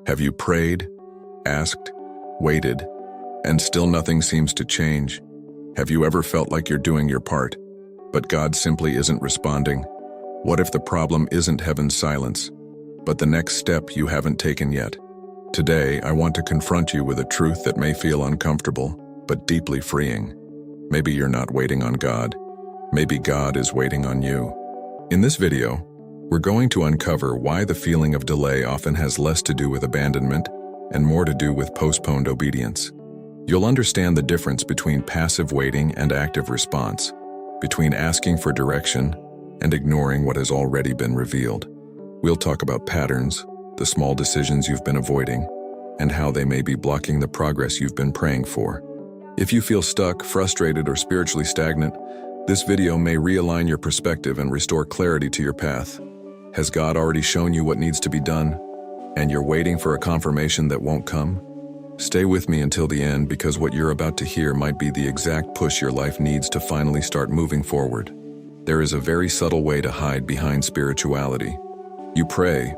Have you prayed, asked, waited, and still nothing seems to change? Have you ever felt like you're doing your part, but God simply isn't responding? What if the problem isn't heaven's silence, but the next step you haven't taken yet? Today, I want to confront you with a truth that may feel uncomfortable, but deeply freeing. Maybe you're not waiting on God. Maybe God is waiting on you. In this video, we're going to uncover why the feeling of delay often has less to do with abandonment and more to do with postponed obedience. You'll understand the difference between passive waiting and active response, between asking for direction and ignoring what has already been revealed. We'll talk about patterns, the small decisions you've been avoiding, and how they may be blocking the progress you've been praying for. If you feel stuck, frustrated, or spiritually stagnant, this video may realign your perspective and restore clarity to your path. Has God already shown you what needs to be done, and you're waiting for a confirmation that won't come? Stay with me until the end, because what you're about to hear might be the exact push your life needs to finally start moving forward. There is a very subtle way to hide behind spirituality. You pray,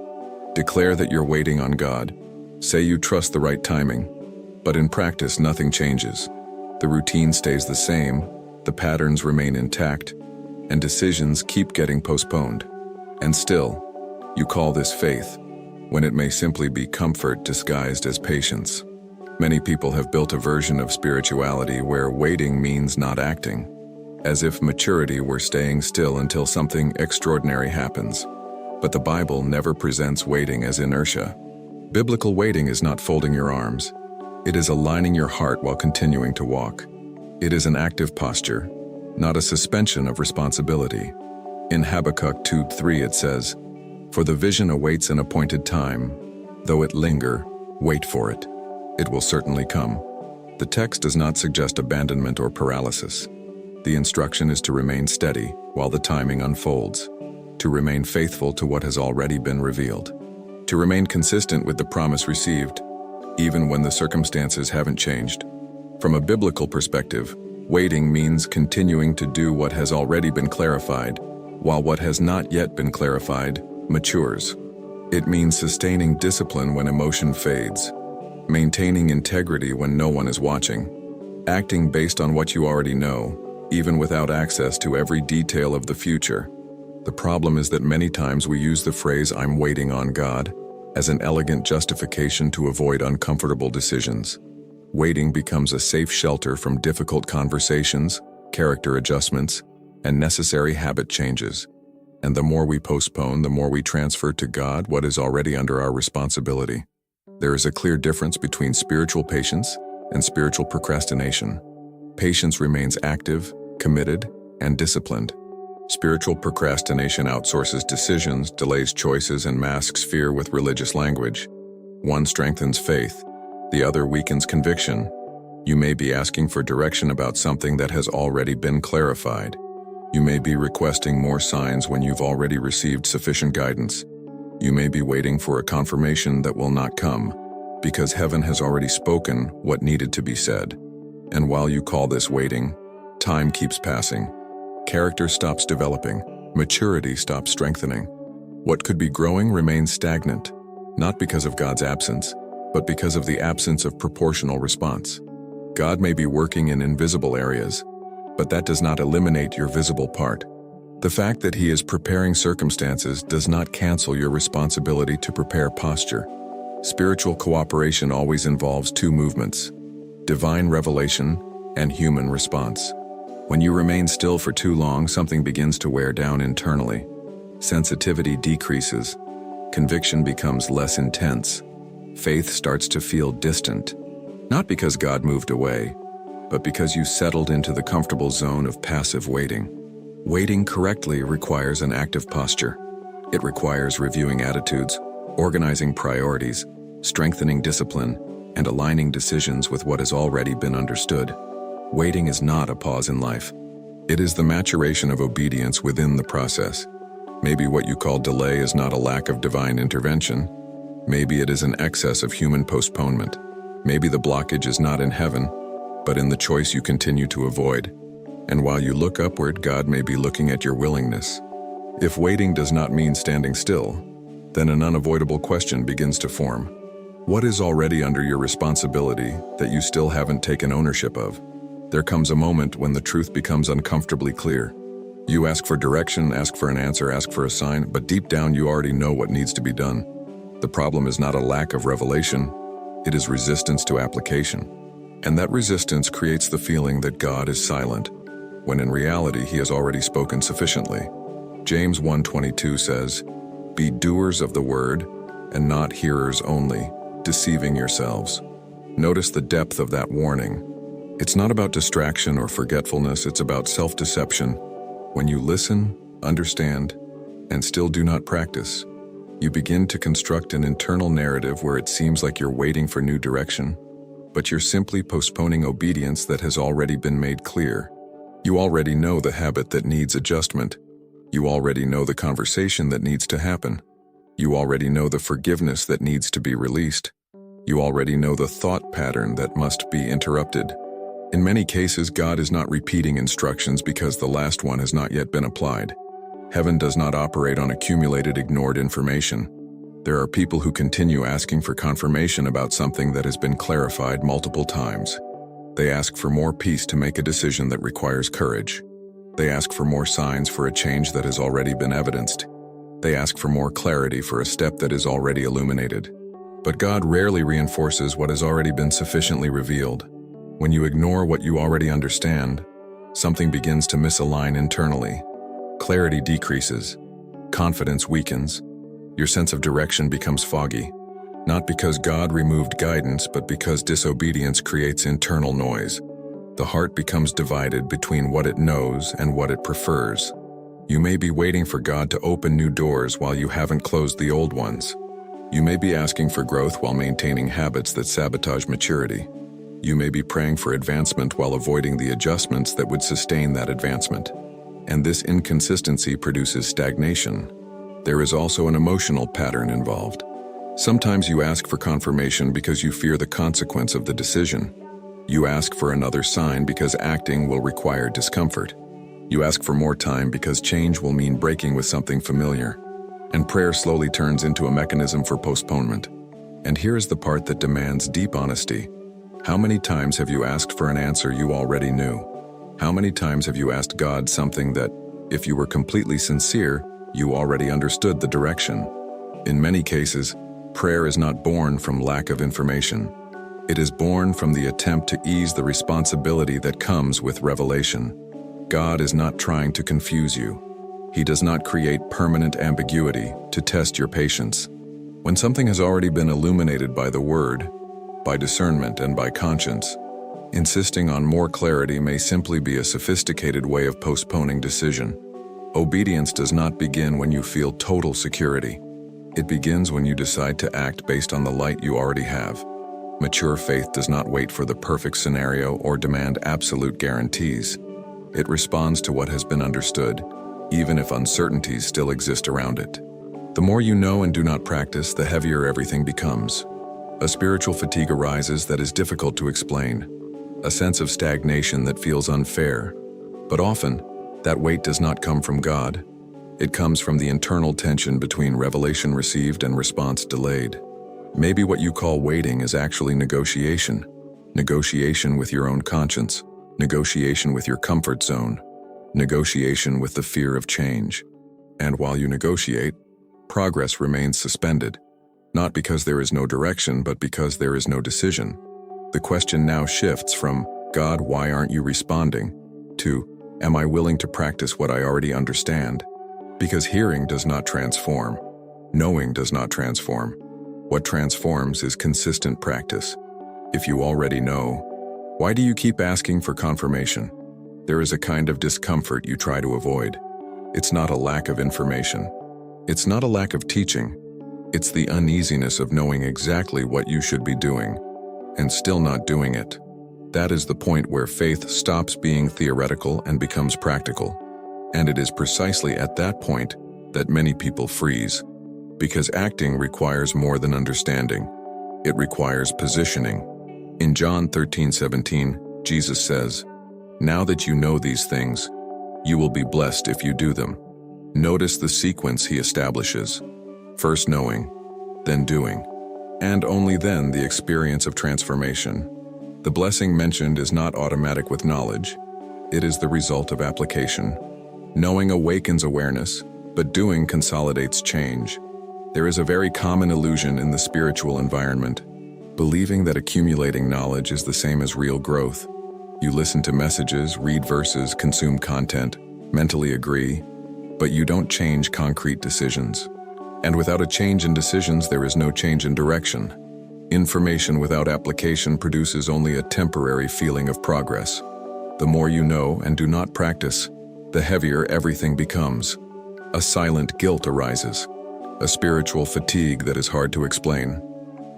declare that you're waiting on God, say you trust the right timing, but in practice nothing changes. The routine stays the same, the patterns remain intact, and decisions keep getting postponed. And still, you call this faith, when it may simply be comfort disguised as patience. Many people have built a version of spirituality where waiting means not acting, as if maturity were staying still until something extraordinary happens. But the Bible never presents waiting as inertia. Biblical waiting is not folding your arms. It is aligning your heart while continuing to walk. It is an active posture, not a suspension of responsibility. In Habakkuk 2:3 it says, "For the vision awaits an appointed time. Though it linger, wait for it. It will certainly come." The text does not suggest abandonment or paralysis. The instruction is to remain steady while the timing unfolds, to remain faithful to what has already been revealed, to remain consistent with the promise received, even when the circumstances haven't changed. From a biblical perspective, waiting means continuing to do what has already been clarified, while what has not yet been clarified matures. It means sustaining discipline when emotion fades, maintaining integrity when no one is watching, acting based on what you already know, even without access to every detail of the future. The problem is that many times we use the phrase "I'm waiting on God" as an elegant justification to avoid uncomfortable decisions. Waiting becomes a safe shelter from difficult conversations, character adjustments, and necessary habit changes. And the more we postpone, the more we transfer to God what is already under our responsibility. There is a clear difference between spiritual patience and spiritual procrastination. Patience remains active, committed, and disciplined. Spiritual procrastination outsources decisions, delays choices, and masks fear with religious language. One strengthens faith, the other weakens conviction. You may be asking for direction about something that has already been clarified. You may be requesting more signs when you've already received sufficient guidance. You may be waiting for a confirmation that will not come, because heaven has already spoken what needed to be said. And while you call this waiting, time keeps passing. Character stops developing. Maturity stops strengthening. What could be growing remains stagnant, not because of God's absence, but because of the absence of proportional response. God may be working in invisible areas, but that does not eliminate your visible part. The fact that He is preparing circumstances does not cancel your responsibility to prepare posture. Spiritual cooperation always involves two movements: divine revelation and human response. When you remain still for too long, something begins to wear down internally. Sensitivity decreases. Conviction becomes less intense. Faith starts to feel distant. Not because God moved away, but because you settled into the comfortable zone of passive waiting. Waiting correctly requires an active posture. It requires reviewing attitudes, organizing priorities, strengthening discipline, and aligning decisions with what has already been understood. Waiting is not a pause in life. It is the maturation of obedience within the process. Maybe what you call delay is not a lack of divine intervention. Maybe it is an excess of human postponement. Maybe the blockage is not in heaven, but in the choice you continue to avoid. And while you look upward, God may be looking at your willingness. If waiting does not mean standing still, then an unavoidable question begins to form. What is already under your responsibility that you still haven't taken ownership of? There comes a moment when the truth becomes uncomfortably clear. You ask for direction, ask for an answer, ask for a sign, but deep down you already know what needs to be done. The problem is not a lack of revelation, it is resistance to application. And that resistance creates the feeling that God is silent, when in reality He has already spoken sufficiently. James 1:22 says, "Be doers of the word, and not hearers only, deceiving yourselves." Notice the depth of that warning. It's not about distraction or forgetfulness, it's about self-deception. When you listen, understand, and still do not practice, you begin to construct an internal narrative where it seems like you're waiting for new direction, but you're simply postponing obedience that has already been made clear. You already know the habit that needs adjustment. You already know the conversation that needs to happen. You already know the forgiveness that needs to be released. You already know the thought pattern that must be interrupted. In many cases, God is not repeating instructions because the last one has not yet been applied. Heaven does not operate on accumulated, ignored information. There are people who continue asking for confirmation about something that has been clarified multiple times. They ask for more peace to make a decision that requires courage. They ask for more signs for a change that has already been evidenced. They ask for more clarity for a step that is already illuminated. But God rarely reinforces what has already been sufficiently revealed. When you ignore what you already understand, something begins to misalign internally. Clarity decreases, confidence weakens, your sense of direction becomes foggy. Not because God removed guidance, but because disobedience creates internal noise. The heart becomes divided between what it knows and what it prefers. You may be waiting for God to open new doors while you haven't closed the old ones. You may be asking for growth while maintaining habits that sabotage maturity. You may be praying for advancement while avoiding the adjustments that would sustain that advancement. And this inconsistency produces stagnation. There is also an emotional pattern involved. Sometimes you ask for confirmation because you fear the consequence of the decision. You ask for another sign because acting will require discomfort. You ask for more time because change will mean breaking with something familiar. And prayer slowly turns into a mechanism for postponement. And here is the part that demands deep honesty. How many times have you asked for an answer you already knew? How many times have you asked God something that, if you were completely sincere, you already understood the direction? In many cases, prayer is not born from lack of information. It is born from the attempt to ease the responsibility that comes with revelation. God is not trying to confuse you. He does not create permanent ambiguity to test your patience. When something has already been illuminated by the Word, by discernment and by conscience, insisting on more clarity may simply be a sophisticated way of postponing decision. Obedience does not begin when you feel total security. It begins when you decide to act based on the light you already have. Mature faith does not wait for the perfect scenario or demand absolute guarantees. It responds to what has been understood, even if uncertainties still exist around it. The more you know and do not practice, the heavier everything becomes. A spiritual fatigue arises that is difficult to explain, a sense of stagnation that feels unfair. But often, that weight does not come from God. It comes from the internal tension between revelation received and response delayed. Maybe what you call waiting is actually negotiation. Negotiation with your own conscience, negotiation with your comfort zone, negotiation with the fear of change. And while you negotiate, progress remains suspended. Not because there is no direction, but because there is no decision. The question now shifts from, God, why aren't you responding? To, am I willing to practice what I already understand? Because hearing does not transform. Knowing does not transform. What transforms is consistent practice. If you already know, why do you keep asking for confirmation? There is a kind of discomfort you try to avoid. It's not a lack of information. It's not a lack of teaching. It's the uneasiness of knowing exactly what you should be doing, and still not doing it. That is the point where faith stops being theoretical and becomes practical. And it is precisely at that point that many people freeze, because acting requires more than understanding. It requires positioning. In John 13:17, Jesus says, "Now that you know these things, you will be blessed if you do them." Notice the sequence he establishes. First knowing, then doing. and only then the experience of transformation. The blessing mentioned is not automatic with knowledge. It is the result of application. Knowing awakens awareness, but doing consolidates change. There is a very common illusion in the spiritual environment, believing that accumulating knowledge is the same as real growth. You listen to messages, read verses, consume content, mentally agree, but you don't change concrete decisions. And without a change in decisions, there is no change in direction. Information without application produces only a temporary feeling of progress. The more you know and do not practice, the heavier everything becomes. A silent guilt arises, a spiritual fatigue that is hard to explain.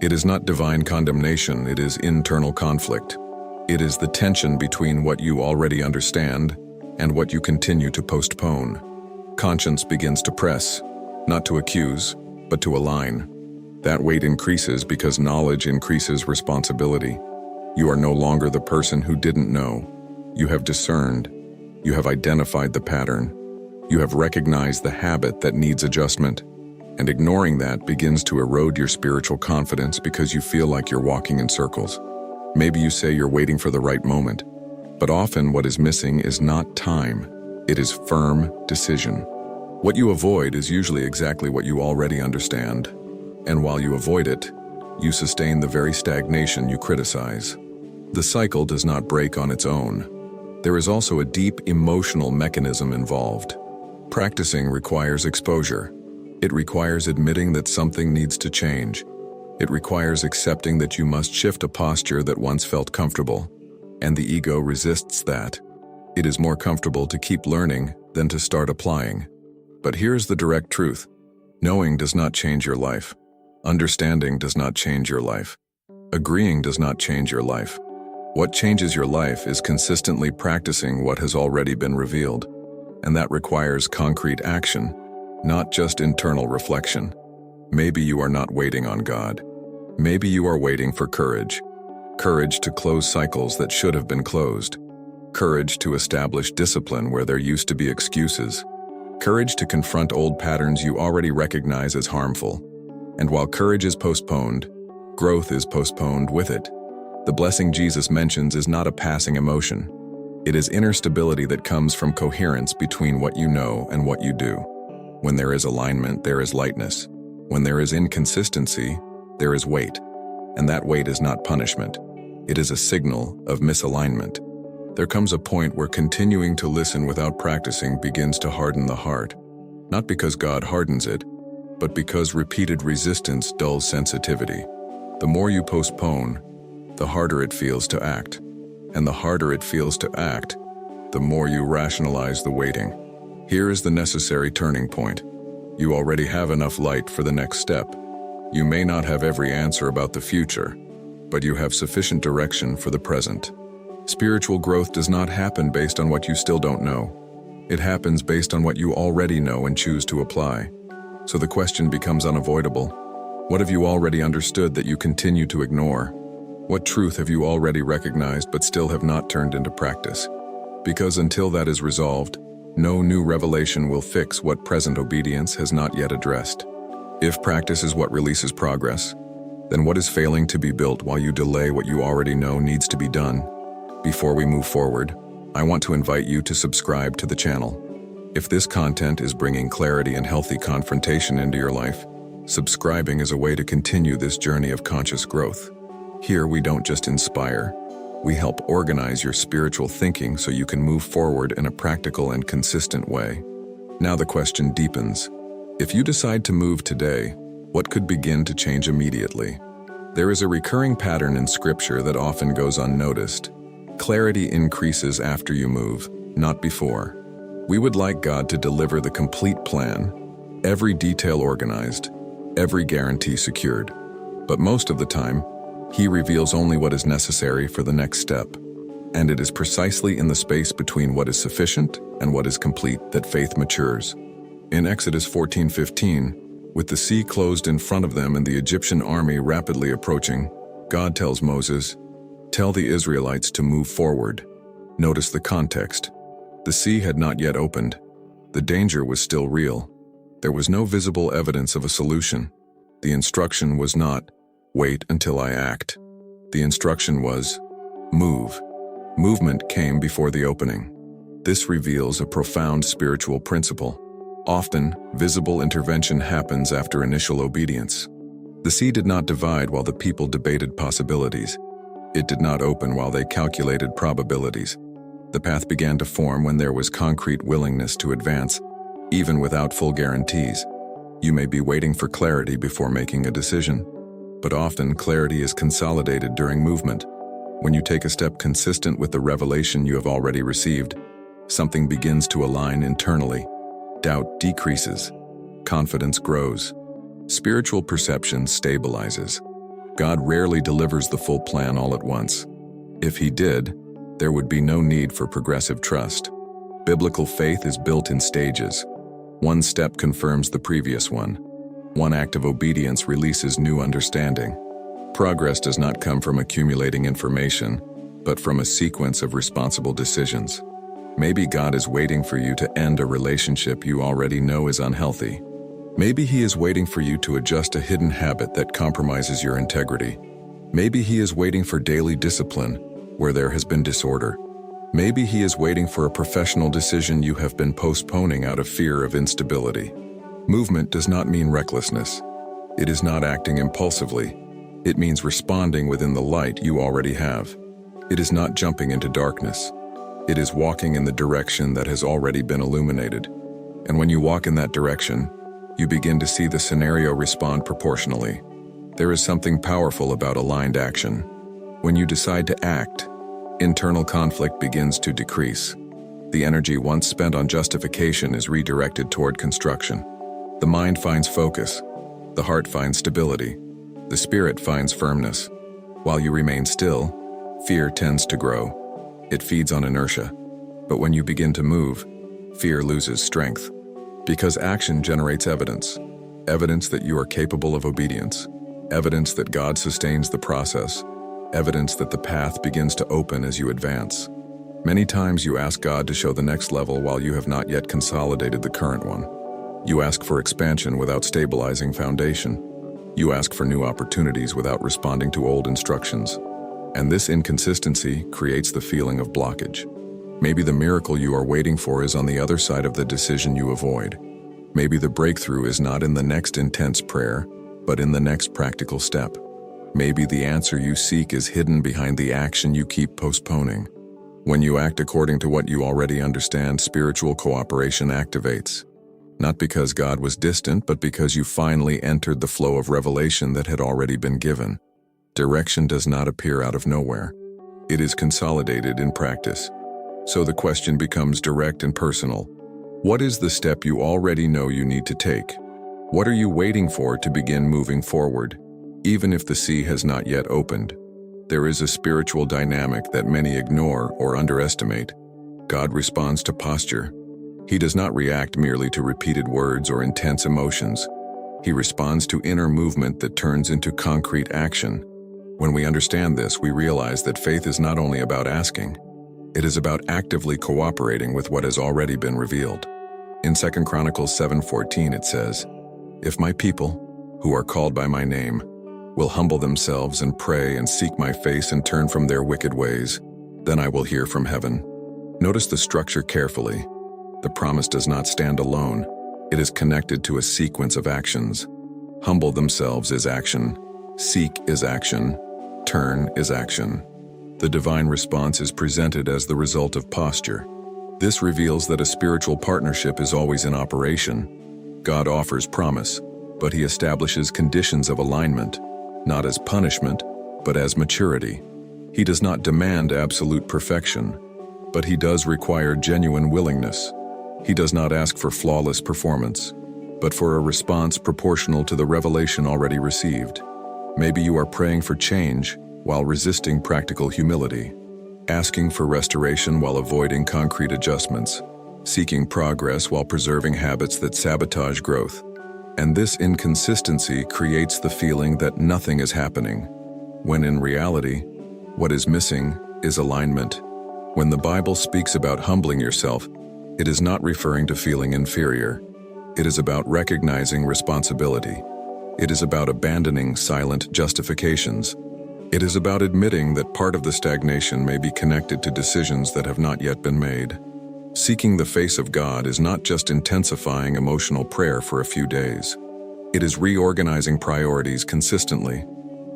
It is not divine condemnation, it is internal conflict. It is the tension between what you already understand and what you continue to postpone. Conscience begins to press, not to accuse, but to align. That weight increases because knowledge increases responsibility. You are no longer the person who didn't know. You have discerned. You have identified the pattern. You have recognized the habit that needs adjustment. And ignoring that begins to erode your spiritual confidence because you feel like you're walking in circles. Maybe you say you're waiting for the right moment, but often what is missing is not time. It is firm decision. What you avoid is usually exactly what you already understand. And while you avoid it, you sustain the very stagnation you criticize. The cycle does not break on its own. There is also a deep emotional mechanism involved. Practicing requires exposure. It requires admitting that something needs to change. It requires accepting that you must shift a posture that once felt comfortable. And the ego resists that. It is more comfortable to keep learning than to start applying. But here's the direct truth. Knowing does not change your life. Understanding does not change your life. Agreeing does not change your life. What changes your life is consistently practicing what has already been revealed. And that requires concrete action, not just internal reflection. Maybe you are not waiting on God. Maybe you are waiting for courage. Courage to close cycles that should have been closed. Courage to establish discipline where there used to be excuses. Courage to confront old patterns you already recognize as harmful. And while courage is postponed, growth is postponed with it. The blessing Jesus mentions is not a passing emotion. It is inner stability that comes from coherence between what you know and what you do. When there is alignment, there is lightness. When there is inconsistency, there is weight. And that weight is not punishment. It is a signal of misalignment. There comes a point where continuing to listen without practicing begins to harden the heart. Not because God hardens it, but because repeated resistance dulls sensitivity. The more you postpone, the harder it feels to act. And the harder it feels to act, the more you rationalize the waiting. Here is the necessary turning point. You already have enough light for the next step. You may not have every answer about the future, but you have sufficient direction for the present. Spiritual growth does not happen based on what you still don't know. It happens based on what you already know and choose to apply. So the question becomes unavoidable. What have you already understood that you continue to ignore? What truth have you already recognized but still have not turned into practice? Because until that is resolved, no new revelation will fix what present obedience has not yet addressed. If practice is what releases progress, then what is failing to be built while you delay what you already know needs to be done? Before we move forward, I want to invite you to subscribe to the channel. If this content is bringing clarity and healthy confrontation into your life, subscribing is a way to continue this journey of conscious growth. Here we don't just inspire, we help organize your spiritual thinking so you can move forward in a practical and consistent way. Now the question deepens. If you decide to move today, what could begin to change immediately? There is a recurring pattern in Scripture that often goes unnoticed. Clarity increases after you move, not before. We would like God to deliver the complete plan, every detail organized, every guarantee secured. But most of the time, He reveals only what is necessary for the next step. And it is precisely in the space between what is sufficient and what is complete that faith matures. In Exodus 14:15, with the sea closed in front of them and the Egyptian army rapidly approaching, God tells Moses, "Tell the Israelites to move forward." Notice the context. The sea had not yet opened. The danger was still real. There was no visible evidence of a solution. The instruction was not, Wait until I act. The instruction was, move. Movement came before the opening. This reveals a profound spiritual principle. Often, visible intervention happens after initial obedience. The sea did not divide while the people debated possibilities. It did not open while they calculated probabilities. The path began to form when there was concrete willingness to advance, even without full guarantees. You may be waiting for clarity before making a decision, but often clarity is consolidated during movement. When you take a step consistent with the revelation you have already received, something begins to align internally. Doubt decreases. Confidence grows. Spiritual perception stabilizes. God rarely delivers the full plan all at once. If He did, there would be no need for progressive trust. Biblical faith is built in stages. One step confirms the previous one. One act of obedience releases new understanding. Progress does not come from accumulating information, but from a sequence of responsible decisions. Maybe God is waiting for you to end a relationship you already know is unhealthy. Maybe He is waiting for you to adjust a hidden habit that compromises your integrity. Maybe He is waiting for daily discipline where there has been disorder. Maybe He is waiting for a professional decision you have been postponing out of fear of instability. Movement does not mean recklessness. It is not acting impulsively. It means responding within the light you already have. It is not jumping into darkness. It is walking in the direction that has already been illuminated. And when you walk in that direction, you begin to see the scenario respond proportionally. There is something powerful about aligned action. When you decide to act, internal conflict begins to decrease. The energy once spent on justification is redirected toward construction. The mind finds focus. The heart finds stability. The spirit finds firmness. While you remain still, fear tends to grow. It feeds on inertia. But when you begin to move, fear loses strength. Because action generates evidence. Evidence that you are capable of obedience. Evidence that God sustains the process. Evidence that the path begins to open as you advance. Many times you ask God to show the next level while you have not yet consolidated the current one. You ask for expansion without stabilizing foundation. You ask for new opportunities without responding to old instructions. And this inconsistency creates the feeling of blockage. Maybe the miracle you are waiting for is on the other side of the decision you avoid. Maybe the breakthrough is not in the next intense prayer, but in the next practical step. Maybe the answer you seek is hidden behind the action you keep postponing. When you act according to what you already understand, spiritual cooperation activates. Not because God was distant, but because you finally entered the flow of revelation that had already been given. Direction does not appear out of nowhere. It is consolidated in practice. So the question becomes direct and personal. What is the step you already know you need to take? What are you waiting for to begin moving forward, even if the sea has not yet opened? There is a spiritual dynamic that many ignore or underestimate. God responds to posture. He does not react merely to repeated words or intense emotions. He responds to inner movement that turns into concrete action. When we understand this, we realize that faith is not only about asking, it is about actively cooperating with what has already been revealed. In 2 Chronicles 7:14 it says, "If my people, who are called by my name, will humble themselves and pray and seek my face and turn from their wicked ways, then I will hear from heaven." Notice the structure carefully. The promise does not stand alone. It is connected to a sequence of actions. Humble themselves is action. Seek is action. Turn is action. The divine response is presented as the result of posture. This reveals that a spiritual partnership is always in operation. God offers promise, but He establishes conditions of alignment, not as punishment, but as maturity. He does not demand absolute perfection, but He does require genuine willingness. He does not ask for flawless performance, but for a response proportional to the revelation already received. Maybe you are praying for change while resisting practical humility, asking for restoration while avoiding concrete adjustments, seeking progress while preserving habits that sabotage growth. And this inconsistency creates the feeling that nothing is happening, when in reality, what is missing is alignment. When the Bible speaks about humbling yourself, it is not referring to feeling inferior. It is about recognizing responsibility. It is about abandoning silent justifications. It is about admitting that part of the stagnation may be connected to decisions that have not yet been made. Seeking the face of God is not just intensifying emotional prayer for a few days. It is reorganizing priorities consistently.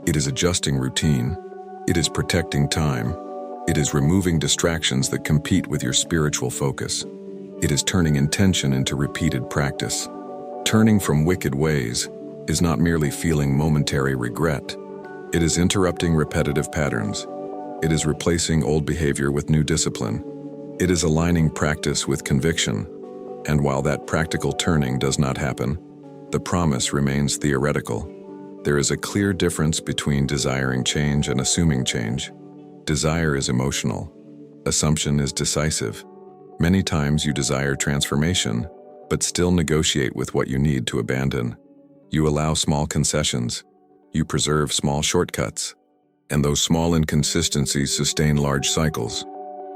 It is adjusting routine. It is protecting time. It is removing distractions that compete with your spiritual focus. It is turning intention into repeated practice. Turning from wicked ways is not merely feeling momentary regret. It is interrupting repetitive patterns. It is replacing old behavior with new discipline. It is aligning practice with conviction. And while that practical turning does not happen, the promise remains theoretical. There is a clear difference between desiring change and assuming change. Desire is emotional. Assumption is decisive. Many times you desire transformation, but still negotiate with what you need to abandon. You allow small concessions. You preserve small shortcuts. And those small inconsistencies sustain large cycles.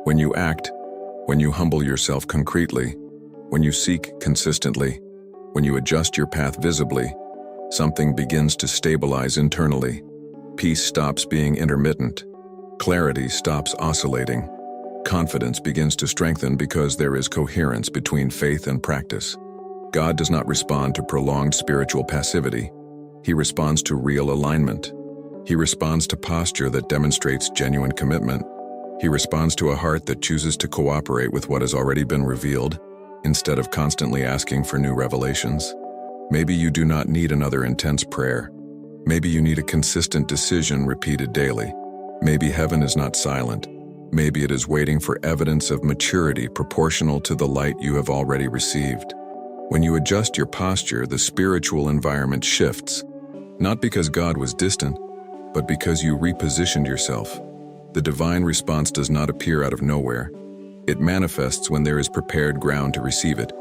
When you act, when you humble yourself concretely, when you seek consistently, when you adjust your path visibly, something begins to stabilize internally. Peace stops being intermittent. Clarity stops oscillating. Confidence begins to strengthen because there is coherence between faith and practice. God does not respond to prolonged spiritual passivity. He responds to real alignment. He responds to posture that demonstrates genuine commitment. He responds to a heart that chooses to cooperate with what has already been revealed, instead of constantly asking for new revelations. Maybe you do not need another intense prayer. Maybe you need a consistent decision repeated daily. Maybe heaven is not silent. Maybe it is waiting for evidence of maturity proportional to the light you have already received. When you adjust your posture, the spiritual environment shifts, not because God was distant, but because you repositioned yourself. The divine response does not appear out of nowhere. It manifests when there is prepared ground to receive it.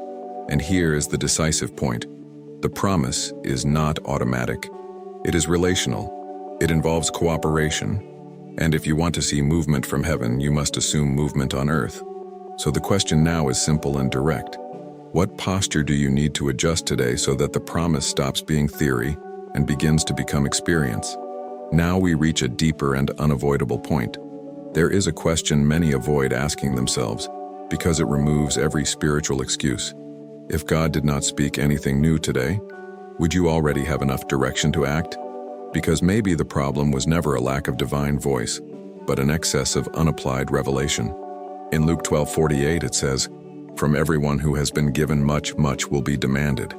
And here is the decisive point. The promise is not automatic. It is relational. It involves cooperation. And if you want to see movement from heaven, you must assume movement on earth. So the question now is simple and direct. What posture do you need to adjust today so that the promise stops being theory and begins to become experience? Now we reach a deeper and unavoidable point. There is a question many avoid asking themselves because it removes every spiritual excuse. If God did not speak anything new today, would you already have enough direction to act? Because maybe the problem was never a lack of divine voice, but an excess of unapplied revelation. In Luke 12:48 it says, "From everyone who has been given much, much will be demanded."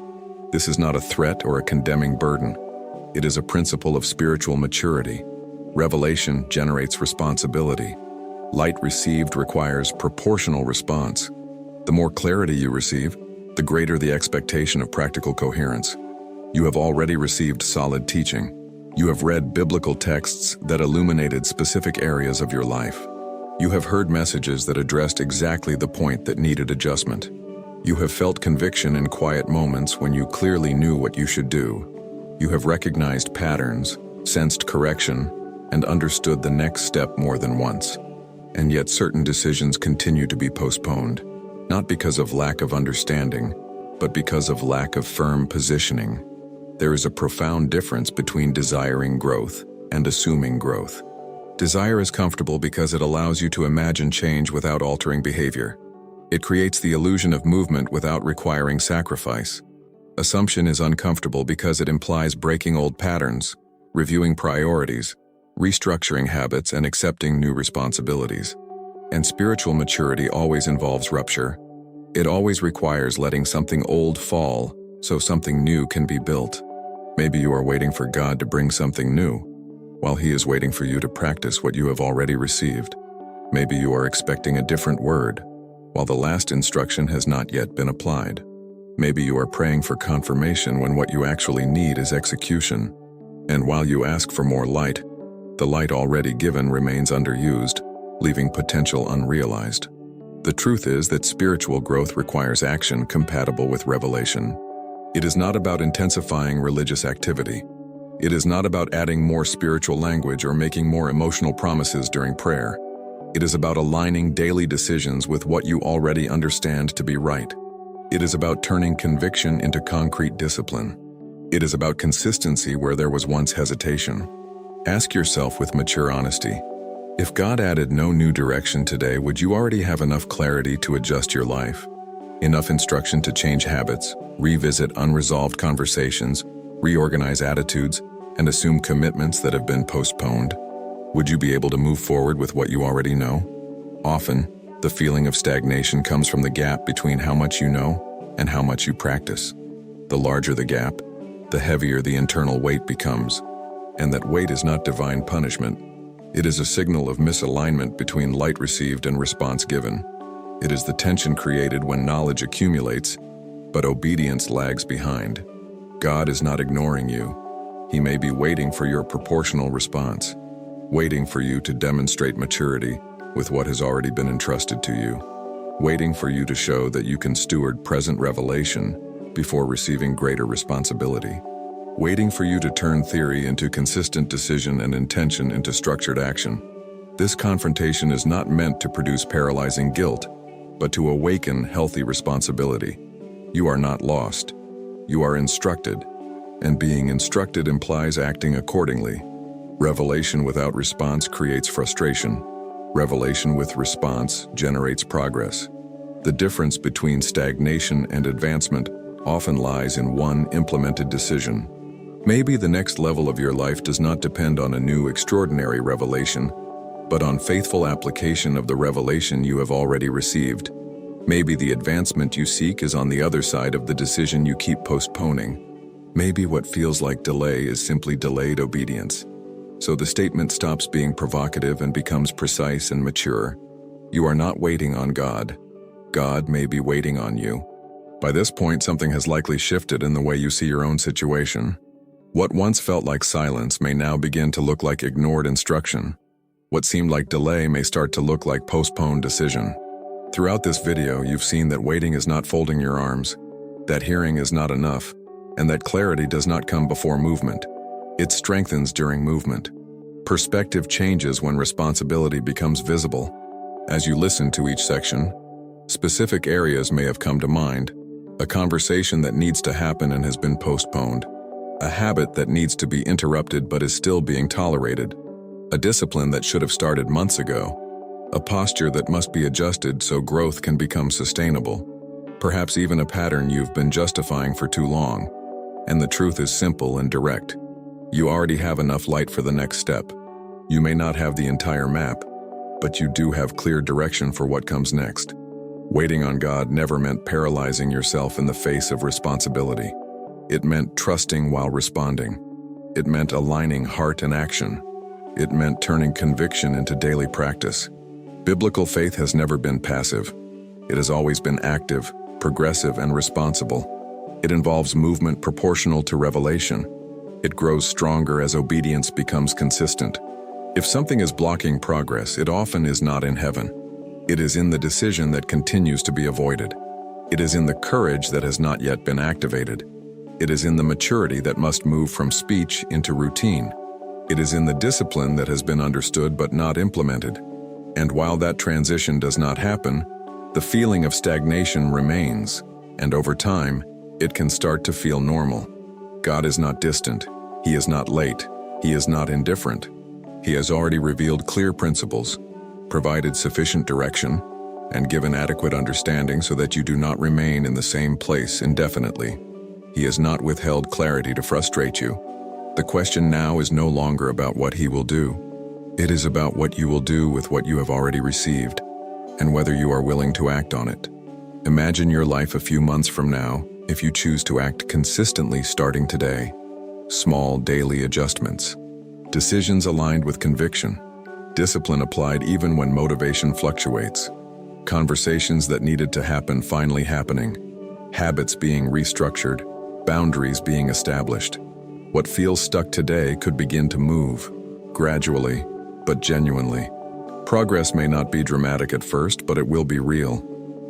This is not a threat or a condemning burden. It is a principle of spiritual maturity. Revelation generates responsibility. Light received requires proportional response. The more clarity you receive, the greater the expectation of practical coherence. You have already received solid teaching. You have read biblical texts that illuminated specific areas of your life. You have heard messages that addressed exactly the point that needed adjustment. You have felt conviction in quiet moments when you clearly knew what you should do. You have recognized patterns, sensed correction, and understood the next step more than once. And yet certain decisions continue to be postponed, not because of lack of understanding, but because of lack of firm positioning. There is a profound difference between desiring growth and assuming growth. Desire is comfortable because it allows you to imagine change without altering behavior. It creates the illusion of movement without requiring sacrifice. Assumption is uncomfortable because it implies breaking old patterns, reviewing priorities, restructuring habits, and accepting new responsibilities. And spiritual maturity always involves rupture. It always requires letting something old fall so something new can be built. Maybe you are waiting for God to bring something new, while He is waiting for you to practice what you have already received. Maybe you are expecting a different word, while the last instruction has not yet been applied. Maybe you are praying for confirmation when what you actually need is execution. And while you ask for more light, the light already given remains underused, leaving potential unrealized. The truth is that spiritual growth requires action compatible with revelation. It is not about intensifying religious activity. It is not about adding more spiritual language or making more emotional promises during prayer. It is about aligning daily decisions with what you already understand to be right. It is about turning conviction into concrete discipline. It is about consistency where there was once hesitation. Ask yourself with mature honesty, if God added no new direction today, would you already have enough clarity to adjust your life? Enough instruction to change habits, revisit unresolved conversations, reorganize attitudes, and assume commitments that have been postponed? Would you be able to move forward with what you already know? Often, the feeling of stagnation comes from the gap between how much you know and how much you practice. The larger the gap, the heavier the internal weight becomes. And that weight is not divine punishment. It is a signal of misalignment between light received and response given. It is the tension created when knowledge accumulates, but obedience lags behind. God is not ignoring you. He may be waiting for your proportional response, waiting for you to demonstrate maturity with what has already been entrusted to you, waiting for you to show that you can steward present revelation before receiving greater responsibility, waiting for you to turn theory into consistent decision and intention into structured action. This confrontation is not meant to produce paralyzing guilt, but to awaken healthy responsibility. You are not lost. You are instructed, and being instructed implies acting accordingly. Revelation without response creates frustration. Revelation with response generates progress. The difference between stagnation and advancement often lies in one implemented decision. Maybe the next level of your life does not depend on a new extraordinary revelation, but on faithful application of the revelation you have already received. Maybe the advancement you seek is on the other side of the decision you keep postponing. Maybe what feels like delay is simply delayed obedience. So the statement stops being provocative and becomes precise and mature. You are not waiting on God. God may be waiting on you. By this point, something has likely shifted in the way you see your own situation. What once felt like silence may now begin to look like ignored instruction. What seemed like delay may start to look like postponed decision. Throughout this video, you've seen that waiting is not folding your arms, that hearing is not enough, and that clarity does not come before movement. It strengthens during movement. Perspective changes when responsibility becomes visible. As you listen to each section, specific areas may have come to mind: a conversation that needs to happen and has been postponed, a habit that needs to be interrupted but is still being tolerated, a discipline that should have started months ago, a posture that must be adjusted so growth can become sustainable, perhaps even a pattern you've been justifying for too long. And the truth is simple and direct. You already have enough light for the next step. You may not have the entire map, but you do have clear direction for what comes next. Waiting on God never meant paralyzing yourself in the face of responsibility. It meant trusting while responding. It meant aligning heart and action. It meant turning conviction into daily practice. Biblical faith has never been passive. It has always been active, progressive, and responsible. It involves movement proportional to revelation. It grows stronger as obedience becomes consistent. If something is blocking progress, it often is not in heaven. It is in the decision that continues to be avoided. It is in the courage that has not yet been activated. It is in the maturity that must move from speech into routine. It is in the discipline that has been understood but not implemented. And while that transition does not happen, the feeling of stagnation remains, and over time, it can start to feel normal. God is not distant. He is not late. He is not indifferent. He has already revealed clear principles, provided sufficient direction, and given adequate understanding so that you do not remain in the same place indefinitely. He has not withheld clarity to frustrate you. The question now is no longer about what He will do. It is about what you will do with what you have already received, and whether you are willing to act on it. Imagine your life a few months from now if you choose to act consistently starting today. Small daily adjustments. Decisions aligned with conviction. Discipline applied even when motivation fluctuates. Conversations that needed to happen finally happening. Habits being restructured. Boundaries being established. What feels stuck today could begin to move, gradually, but genuinely. Progress may not be dramatic at first, but it will be real.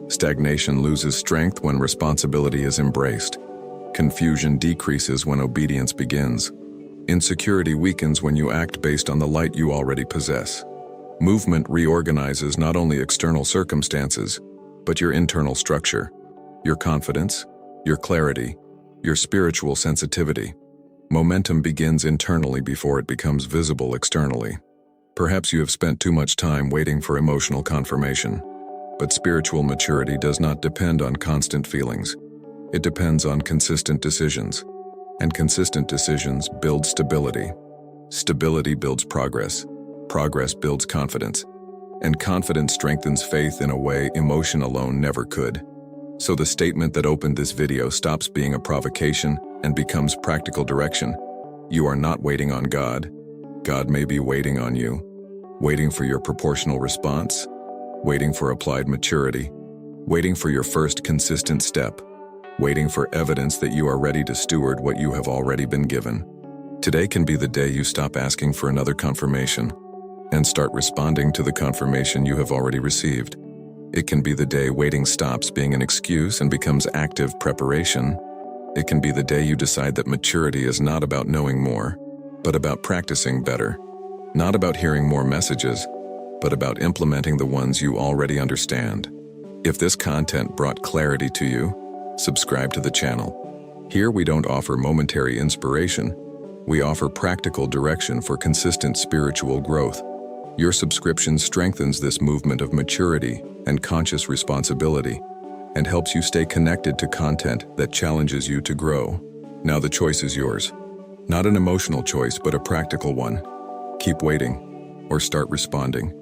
Stagnation loses strength when responsibility is embraced. Confusion decreases when obedience begins. Insecurity weakens when you act based on the light you already possess. Movement reorganizes not only external circumstances, but your internal structure, your confidence, your clarity, Your spiritual sensitivity. Momentum begins internally before it becomes visible externally. Perhaps you have spent too much time waiting for emotional confirmation. But spiritual maturity does not depend on constant feelings. It depends on consistent decisions. And consistent decisions build stability. Stability builds progress. Progress builds confidence. And confidence strengthens faith in a way emotion alone never could. So the statement that opened this video stops being a provocation and becomes practical direction. You are not waiting on God. God may be waiting on you. Waiting for your proportional response. Waiting for applied maturity. Waiting for your first consistent step. Waiting for evidence that you are ready to steward what you have already been given. Today can be the day you stop asking for another confirmation and start responding to the confirmation you have already received. It can be the day waiting stops being an excuse and becomes active preparation. It can be the day you decide that maturity is not about knowing more, but about practicing better. Not about hearing more messages, but about implementing the ones you already understand. If this content brought clarity to you, subscribe to the channel. Here we don't offer momentary inspiration. We offer practical direction for consistent spiritual growth. Your subscription strengthens this movement of maturity and conscious responsibility and helps you stay connected to content that challenges you to grow. Now the choice is yours. Not an emotional choice, but a practical one. Keep waiting or start responding.